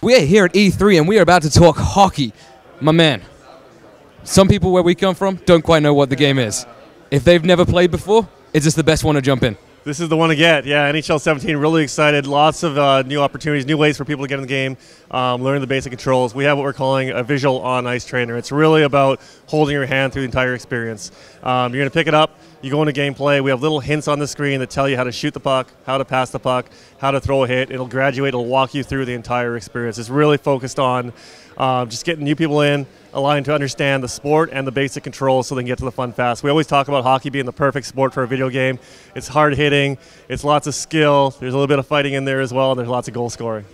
We are here at E3 and we are about to talk hockey. My man, some people where we come from don't quite know what the game is. If they've never played before, is this the best one to jump in? This is the one to get. Yeah, NHL 17, really excited. Lots of new opportunities, new ways for people to get in the game, learn the basic controls. We have what we're calling a visual on-ice trainer. It's really about holding your hand through the entire experience. You're going to pick it up, you go into gameplay. We have little hints on the screen that tell you how to shoot the puck, how to pass the puck, how to throw a hit. It'll graduate, it'll walk you through the entire experience. It's really focused on just getting new people in, allowing to understand the sport and the basic controls so they can get to the fun fast. We always talk about hockey being the perfect sport for a video game. It's hard hitting, it's lots of skill, there's a little bit of fighting in there as well, and there's lots of goal scoring.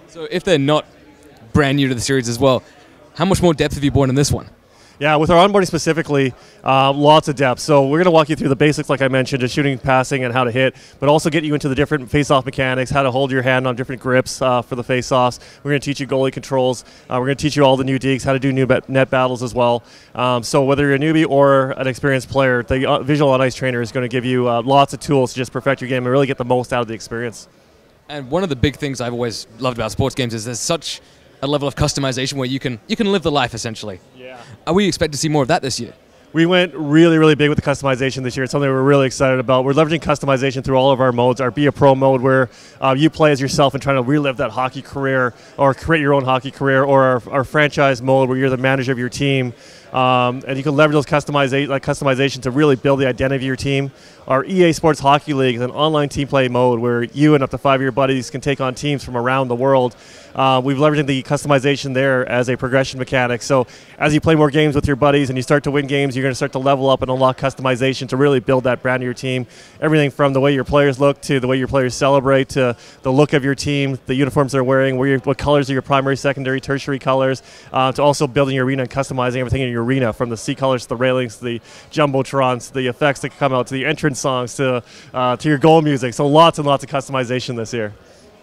So if they're not brand new to the series as well, how much more depth have you brought in this one? Yeah, with our onboarding specifically, lots of depth. So we're going to walk you through the basics, like I mentioned, just shooting, passing, and how to hit, but also get you into the different face-off mechanics, how to hold your hand on different grips for the face-offs. We're going to teach you goalie controls. We're going to teach you all the new dekes, how to do new net battles as well. So whether you're a newbie or an experienced player, the visual on-ice trainer is going to give you lots of tools to just perfect your game and really get the most out of the experience. And one of the big things I've always loved about sports games is there's such a level of customization where you can live the life essentially. Yeah. Are we expect to see more of that this year? We went really, really big with the customization this year. It's something we're really excited about. We're leveraging customization through all of our modes. Our Be a Pro mode, where you play as yourself and trying to relive that hockey career or create your own hockey career, or our franchise mode, where you're the manager of your team. And you can leverage those customization to really build the identity of your team. Our EA Sports Hockey League is an online team play mode where you and up to 5 of your buddies can take on teams from around the world. We've leveraged the customization there as a progression mechanic. So as you play more games with your buddies and you start to win games, you're going to start to level up and unlock customization to really build that brand of your team. Everything from the way your players look to the way your players celebrate to the look of your team, the uniforms they're wearing, what colors are your primary, secondary, tertiary colors, to also building your arena and customizing everything in your arena, from the sea colors to the railings to the jumbotrons, to the effects that come out, to the entrance songs, to your goal music. So lots and lots of customization this year.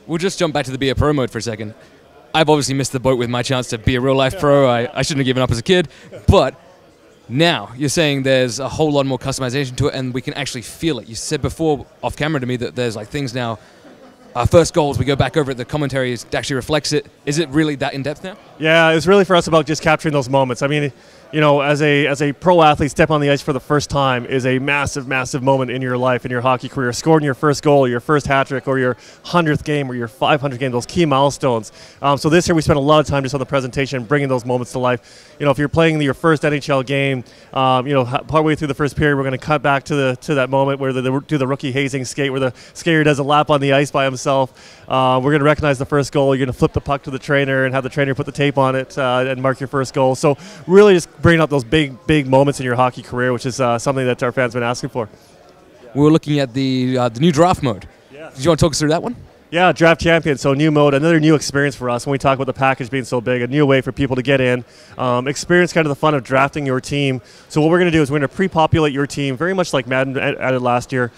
We'll just jump back to the Be a Pro mode for a second. I've obviously missed the boat with my chance to be a real-life pro. I shouldn't have given up as a kid. But now you're saying there's a whole lot more customization to it, and we can actually feel it. You said before, off camera to me, that there's like things now. Our first goals, we go back over it, the commentary actually reflects it. Is it really that in-depth now? Yeah, it's really for us about just capturing those moments. I mean, you know, as a pro athlete, step on the ice for the first time is a massive, massive moment in your life, in your hockey career. Scoring your first goal, your first hat trick, or your 100th game, or your 500th game, those key milestones. So this year we spent a lot of time just on the presentation, bringing those moments to life. You know, if you're playing your first NHL game, you know, partway through the first period, we're going to cut back to that moment where they do the rookie hazing skate, where the skater does a lap on the ice by himself. We're going to recognize the first goal. You're going to flip the puck to the trainer and have the trainer put the tape on it and mark your first goal. So really just bringing up those big moments in your hockey career, which is something that our fans have been asking for. We were looking at the new draft mode. Yeah. Did you want to talk us through that one? Yeah, Draft Champion, so new mode, another new experience for us when we talk about the package being so big, a new way for people to get in, experience kind of the fun of drafting your team. So what we're going to do is we're going to pre-populate your team, very much like Madden added last year,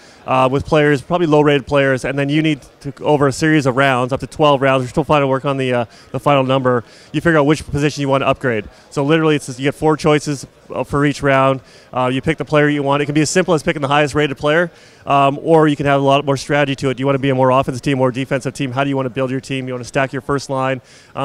with players, probably low-rated players, and then you need to, over a series of rounds, up to 12 rounds, we're still trying to work on the final number, you figure out which position you want to upgrade. So literally, you get 4 choices for each round. You pick the player you want. It can be as simple as picking the highest rated player, or you can have a lot more strategy to it. Do you want to be a more offensive team, more defensive team? How do you want to build your team? You want to stack your first line.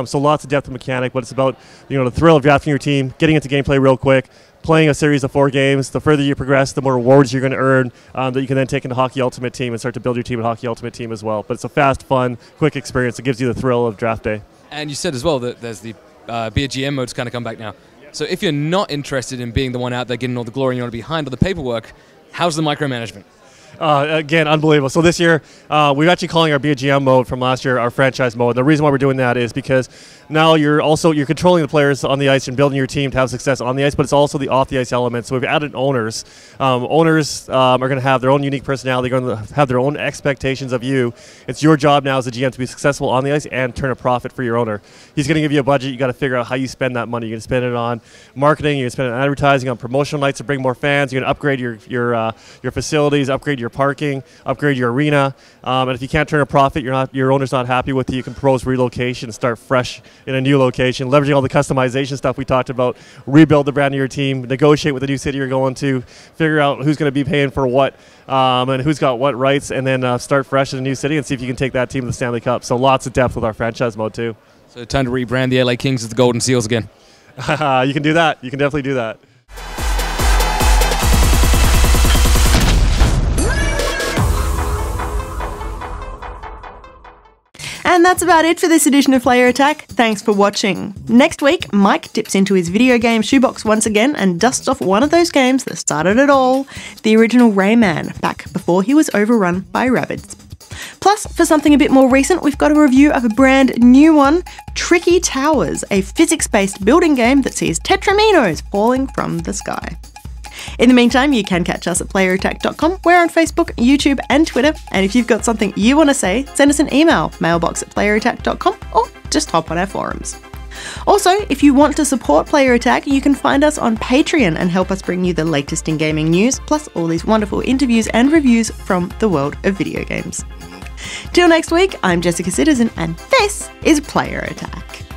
So lots of depth and mechanic, but it's about, you know, the thrill of drafting your team, getting into gameplay real quick, playing a series of 4 games. The further you progress, the more rewards you're going to earn that you can then take into Hockey Ultimate Team and start to build your team in Hockey Ultimate Team as well. But it's a fast, fun, quick experience that gives you the thrill of draft day. And you said as well that there's the Be a GM mode's kind of come back now. So if you're not interested in being the one out there getting all the glory and you want to be behind all the paperwork, how's the micromanagement? Again, unbelievable. So this year, we're actually calling our Be a GM mode from last year our franchise mode. The reason why we're doing that is because now you're controlling the players on the ice and building your team to have success on the ice, but it's also the off the ice element. So we've added owners. Owners are going to have their own unique personality. They're going to have their own expectations of you. It's your job now as a GM to be successful on the ice and turn a profit for your owner. He's going to give you a budget. You got to figure out how you spend that money. You're going to spend it on marketing. You're going to spend it on advertising, on promotional nights to bring more fans. You're going to upgrade your facilities, upgrade your parking, upgrade your arena. And if you can't turn a profit, your owner's not happy with you, you can propose relocation and start fresh in a new location, leveraging all the customization stuff we talked about, rebuild the brand of your team, negotiate with the new city you're going to, figure out who's going to be paying for what, and who's got what rights, and then start fresh in a new city and see if you can take that team to the Stanley Cup. So lots of depth with our franchise mode too. So time to rebrand the LA Kings as the Golden Seals again. You can do that. You can definitely do that. And that's about it for this edition of Player Attack. Thanks for watching. Next week, Mike dips into his video game shoebox once again and dusts off one of those games that started it all, the original Rayman, back before he was overrun by rabbits. Plus, for something a bit more recent, we've got a review of a brand new one, Tricky Towers, a physics-based building game that sees tetraminos falling from the sky. In the meantime, you can catch us at playerattack.com. We're on Facebook, YouTube and Twitter. And if you've got something you want to say, send us an email, mailbox@playerattack.com, or just hop on our forums. Also, if you want to support Player Attack, you can find us on Patreon and help us bring you the latest in gaming news, plus all these wonderful interviews and reviews from the world of video games. Till next week, I'm Jessica Citizen, and this is Player Attack.